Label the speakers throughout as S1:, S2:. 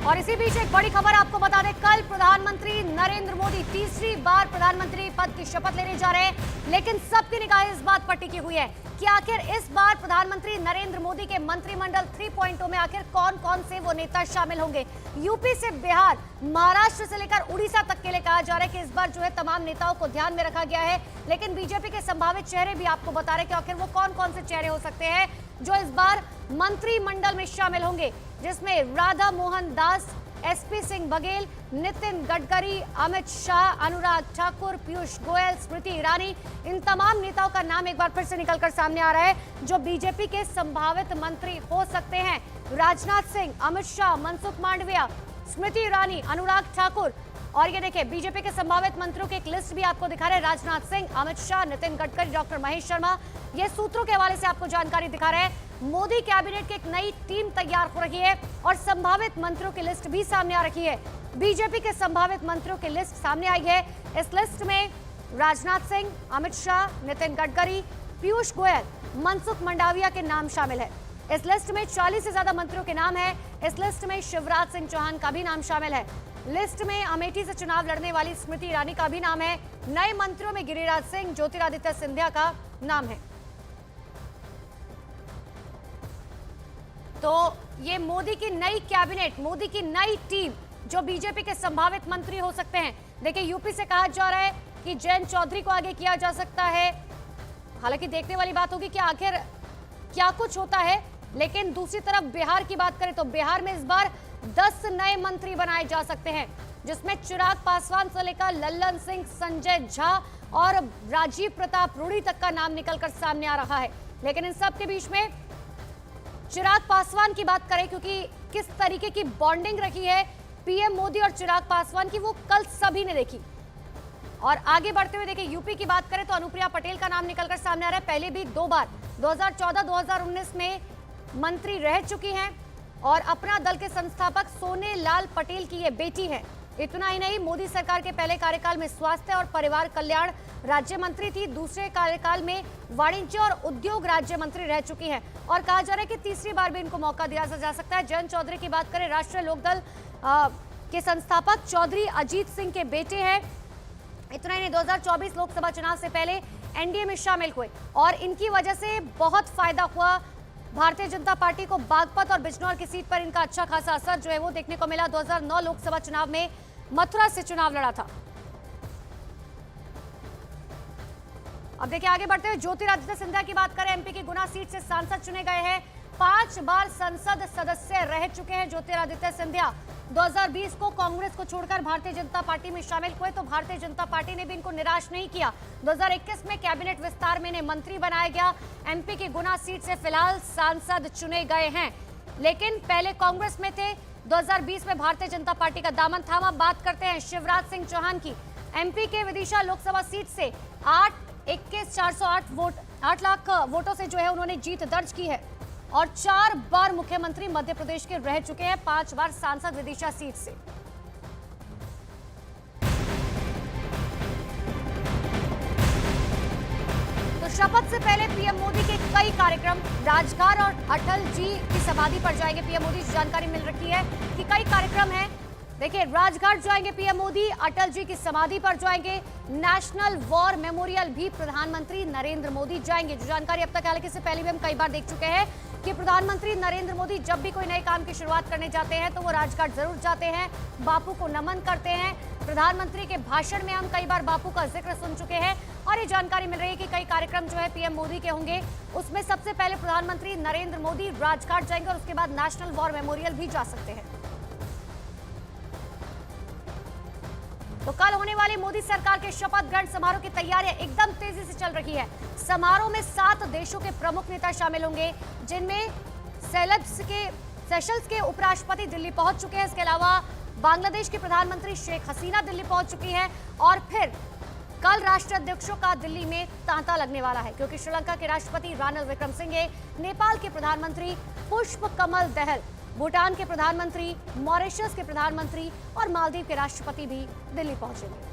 S1: और इसी बीच एक बड़ी खबर आपको बता दें, कल प्रधानमंत्री नरेंद्र मोदी तीसरी बार प्रधानमंत्री पद की शपथ लेने जा रहे हैं। लेकिन सबकी निगाहें इस बात पर टिकी हुई है कि आखिर इस बार प्रधानमंत्री नरेंद्र मोदी के मंत्रिमंडल 3.0 में आखिर कौन कौन से वो नेता शामिल होंगे। यूपी से बिहार, महाराष्ट्र से लेकर उड़ीसा तक के लिए कहा जा रहा है कि इस बार जो है तमाम नेताओं को ध्यान में रखा गया है। लेकिन बीजेपी के संभावित चेहरे भी आपको बता रहे हैं कि आखिर वो कौन कौन से चेहरे हो सकते हैं जो इस बार मंत्रिमंडल में शामिल होंगे, जिसमें राधा मोहन दास, एसपी सिंह बघेल, नितिन गडकरी, अमित शाह, अनुराग ठाकुर, पीयूष गोयल, स्मृति ईरानी, इन तमाम नेताओं का नाम एक बार फिर से निकलकर सामने आ रहा है जो बीजेपी के संभावित मंत्री हो सकते हैं। राजनाथ सिंह, अमित शाह, मनसुख मांडविया, स्मृति ईरानी, अनुराग ठाकुर। और ये देखिए बीजेपी के संभावित मंत्रियों की एक लिस्ट भी आपको दिखा रहे हैं। राजनाथ सिंह, अमित शाह, नितिन गडकरी, डॉक्टर महेश शर्मा, ये सूत्रों के हवाले से आपको जानकारी दिखा रहे हैं। मोदी कैबिनेट की एक नई टीम तैयार हो रही है और संभावित मंत्रियों की लिस्ट भी सामने आ रही है। बीजेपी के संभावित मंत्रियों की लिस्ट सामने आई है। इस लिस्ट में राजनाथ सिंह, अमित शाह, नितिन गडकरी, पीयूष गोयल, मनसुख मंडाविया के नाम शामिल है। इस लिस्ट में 40 से ज्यादा मंत्रियों के नाम है। इस लिस्ट में शिवराज सिंह चौहान का भी नाम शामिल है। लिस्ट में अमेठी से चुनाव लड़ने वाली स्मृति ईरानी का भी नाम है। नए मंत्रियों में गिरिराज सिंह, ज्योतिरादित्य सिंधिया का नाम है। तो ये मोदी की नई कैबिनेट, मोदी की नई टीम जो बीजेपी के संभावित मंत्री हो सकते हैं। देखिए यूपी से कहा जा रहा है कि जयंत चौधरी को आगे किया जा सकता है। हालांकि देखने वाली बात होगी कि आखिर क्या कुछ होता है। लेकिन दूसरी तरफ बिहार की बात करें तो बिहार में इस बार 10 नए मंत्री बनाए जा सकते हैं, जिसमें चिराग पासवान से लेकर लल्लन सिंह, संजय झा और राजीव प्रताप रूडी तक का नाम निकलकर सामने आ रहा है। लेकिन इन सब के बीच में चिराग पासवान की बात करें, क्योंकि किस तरीके की बॉन्डिंग रखी है पीएम मोदी और चिराग पासवान की, वो कल सभी ने देखी। और आगे बढ़ते हुए देखिए यूपी की बात करें तो अनुप्रिया पटेल का नाम निकलकर सामने आ रहा है। पहले भी 2 बार 2014-2019 में मंत्री रह चुकी हैं और अपना दल के संस्थापक सोने लाल पटेल की ये बेटी है। इतना ही नहीं, मोदी सरकार के पहले कार्यकाल में स्वास्थ्य और परिवार कल्याण राज्य मंत्री थी, दूसरे कार्यकाल में वाणिज्य और उद्योग राज्य मंत्री रह चुकी हैं। और कहा जा रहा है कि तीसरी बार भी इनको मौका दिया जा सकता है। जयंत चौधरी की बात करें, राष्ट्रीय लोकदल के संस्थापक चौधरी अजीत सिंह के बेटे हैं। इतना ही नहीं, 2024 लोकसभा चुनाव से पहले एनडीए में शामिल हुए और इनकी वजह से बहुत फायदा हुआ भारतीय जनता पार्टी को। बागपत और बिजनौर की सीट पर इनका अच्छा खासा असर जो है वो देखने को मिला। 2009 लोकसभा चुनाव में मथुरा से चुनाव लड़ा था। अब देखिए आगे बढ़ते हुए ज्योतिरादित्य सिंधिया की बात करें, एमपी की गुना सीट से सांसद चुने गए हैं। 5 बार संसद सदस्य रह चुके हैं ज्योतिरादित्य सिंधिया। 2020 को कांग्रेस को छोड़कर भारतीय जनता पार्टी में शामिल हुए तो भारतीय जनता पार्टी ने भी इनको निराश नहीं किया। 2021 में कैबिनेट विस्तार में इन्हें मंत्री बनाया गया। एमपी की गुना सीट से फिलहाल सांसद चुने गए हैं, लेकिन पहले कांग्रेस में थे। 2020 में भारतीय जनता पार्टी का दामन थामा। बात करते हैं शिवराज सिंह चौहान की। एमपी के विदिशा लोकसभा सीट से 8 लाख वोटों से जो है उन्होंने जीत दर्ज की है और 4 बार मुख्यमंत्री मध्य प्रदेश के रह चुके हैं, 5 बार सांसद विदिशा सीट से। तो शपथ से पहले पीएम मोदी के कई कार्यक्रम राजघाट और अटल जी की समाधि पर जाएंगे पीएम मोदी। जानकारी मिल रही है कि कई कार्यक्रम हैं। देखिए राजघाट जाएंगे पीएम मोदी, अटल जी की समाधि पर जाएंगे, नेशनल वॉर मेमोरियल भी प्रधानमंत्री नरेंद्र मोदी जाएंगे। जो जानकारी अब तक हालांकि इससे पहले भी हम कई बार देख चुके हैं कि प्रधानमंत्री नरेंद्र मोदी जब भी कोई नए काम की शुरुआत करने जाते हैं तो वो राजघाट जरूर जाते हैं, बापू को नमन करते हैं। प्रधानमंत्री के भाषण में हम कई बार बापू का जिक्र सुन चुके हैं और ये जानकारी मिल रही है कि कई कार्यक्रम जो है पीएम मोदी के होंगे। उसमें सबसे पहले प्रधानमंत्री नरेंद्र मोदी राजघाट जाएंगे और उसके बाद नेशनल वॉर मेमोरियल भी जा सकते हैं। तो कल होने वाले मोदी सरकार के शपथ ग्रहण समारोह की तैयारियां एकदम तेजी से चल रही है। समारोह में 7 देशों के प्रमुख नेता शामिल होंगे, जिनमें सेशल्स के उपराष्ट्रपति दिल्ली पहुंच चुके हैं। इसके अलावा बांग्लादेश की प्रधानमंत्री शेख हसीना दिल्ली पहुंच चुकी हैं और फिर कल राष्ट्राध्यक्षों का दिल्ली में तांता लगने वाला है, क्योंकि श्रीलंका के राष्ट्रपति रानिल विक्रमसिंघे, नेपाल के प्रधानमंत्री पुष्प कमल दहल, भूटान के प्रधानमंत्री, मॉरिशस के प्रधानमंत्री और मालदीव के राष्ट्रपति भी दिल्ली पहुंचेंगे।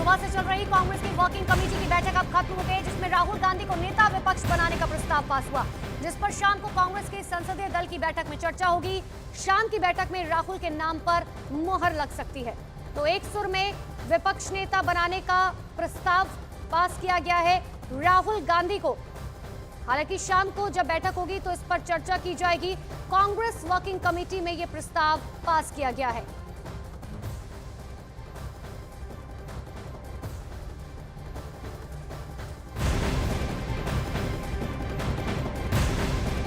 S1: सुबह से चल रही कांग्रेस की वर्किंग कमेटी की बैठक अब खत्म हो गई, जिसमें राहुल गांधी को नेता विपक्ष बनाने का प्रस्ताव पास हुआ, जिस पर शाम को कांग्रेस के संसदीय दल की बैठक में चर्चा होगी। शाम की बैठक में राहुल के नाम पर मुहर लग सकती है। तो एक सुर में विपक्ष नेता बनाने का प्रस्ताव पास किया गया है राहुल गांधी को। हालांकि शाम को जब बैठक होगी तो इस पर चर्चा की जाएगी। कांग्रेस वर्किंग कमेटी में यह प्रस्ताव पास किया गया है।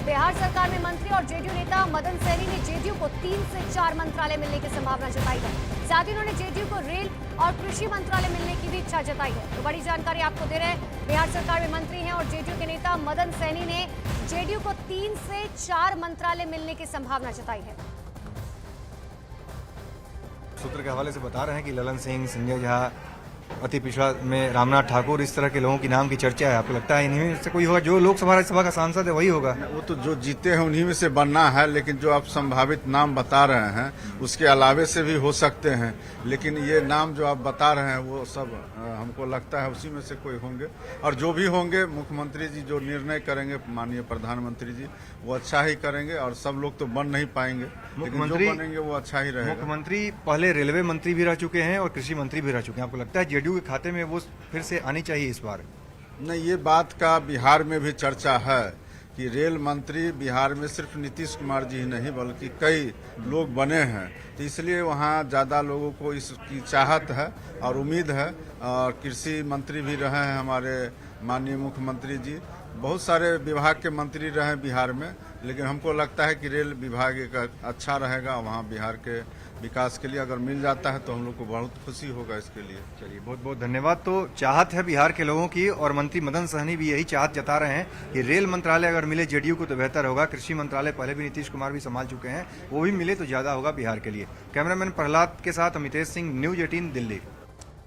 S1: बिहार सरकार में मंत्री और जेडीयू नेता मदन सहनी ने जेडीयू को 3 से 4 मंत्रालय मिलने की संभावना जताई है। साथ ही उन्होंने जेडीयू को रेल और कृषि मंत्रालय मिलने की भी इच्छा जताई है। तो बड़ी जानकारी आपको दे रहे हैं, बिहार सरकार में मंत्री हैं और जेडीयू के नेता मदन सहनी ने जेडीयू को 3 से 4 मंत्रालय मिलने की संभावना जताई है।
S2: सूत्र के हवाले से बता रहे हैं कि ललन सिंह, संजय झा, अति पिछड़ा में रामनाथ ठाकुर, इस तरह के लोगों की नाम की चर्चा है। आपको लगता है इन्हीं में से कोई होगा? जो लोकसभा राज्यसभा का सांसद है वही होगा?
S3: वो तो जो जीते हैं उन्हीं में से बनना है, लेकिन जो आप संभावित नाम बता रहे हैं उसके अलावे से भी हो सकते हैं। लेकिन ये नाम जो आप बता रहे हैं वो सब हमको लगता है उसी में से कोई होंगे। और जो भी होंगे, मुख्यमंत्री जी जो निर्णय करेंगे, माननीय प्रधानमंत्री जी, वो अच्छा ही करेंगे। और सब लोग तो बन नहीं पाएंगे, लेकिन जो बनेंगे वो अच्छा ही रहेगा।
S2: मुख्यमंत्री पहले रेलवे मंत्री भी रह चुके हैं और कृषि मंत्री भी रह चुके हैं। आपको लगता है जेडीयू के खाते में वो फिर से आनी चाहिए इस बार?
S3: नहीं, ये बात का बिहार में भी चर्चा है कि रेल मंत्री बिहार में सिर्फ नीतीश कुमार जी ही नहीं बल्कि कई लोग बने हैं। तो इसलिए वहाँ ज़्यादा लोगों को इसकी चाहत है और उम्मीद है। और कृषि मंत्री भी रहे हैं हमारे माननीय मुख्यमंत्री जी, बहुत सारे विभाग के मंत्री रहे बिहार में। लेकिन हमको लगता है कि रेल विभाग एक अच्छा रहेगा वहाँ बिहार के विकास के लिए। अगर मिल जाता है तो हम लोग को बहुत खुशी होगा इसके लिए।
S2: चलिए, बहुत बहुत धन्यवाद। तो चाहत है बिहार के लोगों की और मंत्री मदन सहनी भी यही चाहत जता रहे हैं कि रेल मंत्रालय अगर मिले जेडीयू को तो बेहतर होगा। कृषि मंत्रालय पहले भी नीतीश कुमार भी संभाल चुके हैं, वो भी मिले तो ज्यादा होगा बिहार के लिए। कैमरामैन प्रहलाद के साथ अमितेश सिंह, न्यूज 18 दिल्ली।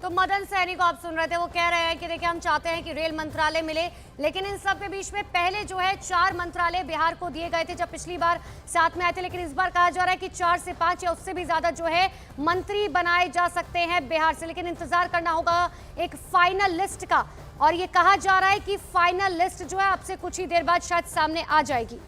S1: तो मदन सहनी को आप सुन रहे थे, वो कह रहे हैं कि देखिए हम चाहते हैं कि रेल मंत्रालय मिले, लेकिन इन सब के बीच में पहले जो है 4 मंत्रालय बिहार को दिए गए थे जब पिछली बार साथ में आए थे। लेकिन इस बार कहा जा रहा है कि 4 से 5 या उससे भी ज्यादा जो है मंत्री बनाए जा सकते हैं बिहार से। लेकिन इंतजार करना होगा एक फाइनल लिस्ट का, और ये कहा जा रहा है कि फाइनल लिस्ट जो है आपसे कुछ ही देर बाद शायद सामने आ जाएगी।